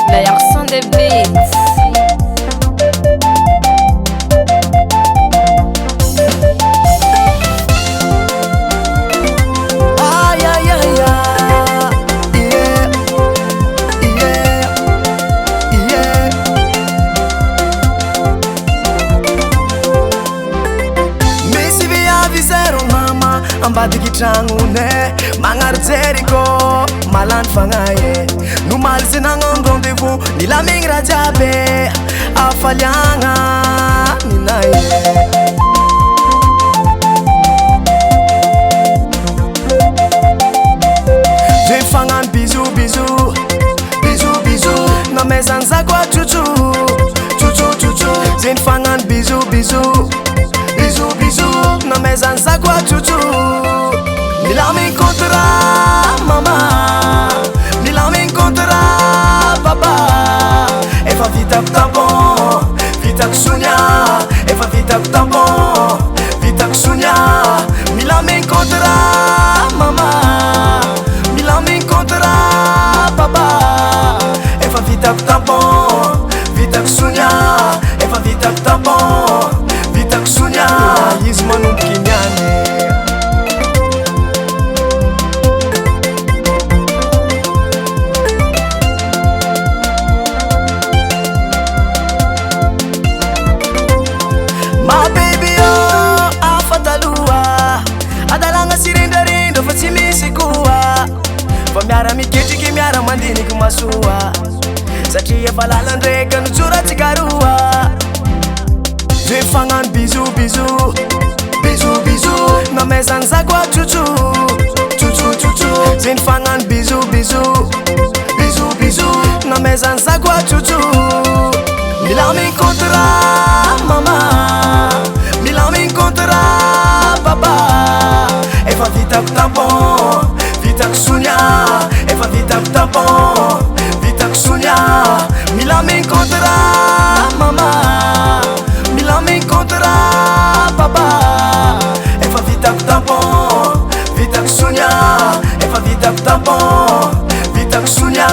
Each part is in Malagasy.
Meilleur son des beats. Ambadiky tragnone magnarojery kô malany fagnaye nomaly ze nagnano rendez-vous nilamigny raha jiaby afaliagna ninaye zeny fagnano bisou bisou bisou bisou namezany za koa tsotso tsotso tsotso zeny fagnano bisou bisou bisou bisou namezany za koa tsotso Milami kontra mama, milami kontra papa. Efa vita tampon, vita kusunya. Efa vita tampon, vita kusunya. Milami kontra mama, milami kontra papa. Efa vita tampon, vita kusunya. Efa vita tampon, vita kusunya. Yismanu kinyane. Miara miketriky miara mandiniky masoa satria efa lalan-dreka notsoratsika roa zeny fagnano bisou bisou bisou bisou namezany za koa tsotso tsotso tsotso zeny fagnano bisou bisou bisou bisou namezany za koa tsotso milami kontra mama milami kontra papa efa vitako tampon vitako sonia efa vitako tampon vitako sonia milami kontra mama milami kontra papa efa vitako tampon vitako sonia efa vitako tampon vitako sonia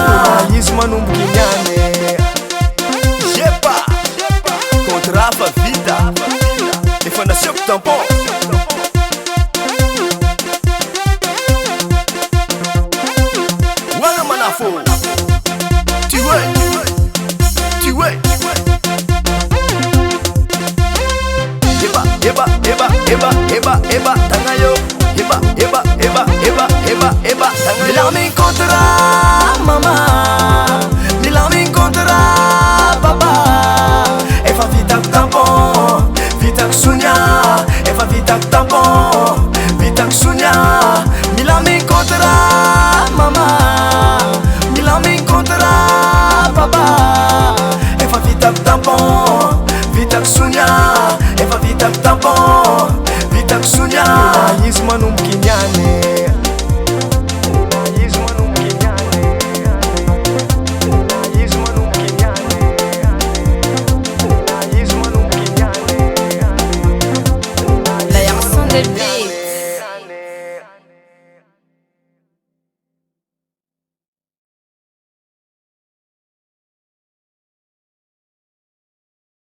izy manomboky niany yepa kontra fa vita efa nasiako tampon Eba tangayo eba milami kontra mama milami kontra papa efa vitako tampon vitako sonia efa vitako tampon vitako sonia milami kontra mama milami kontra papa efa vitako tampon vitako sonia efa vitako tampon vitako sonia izy manomboky niany izy manomboky niany izy manomboky niany izy manomboky niany Meilleur son des beats.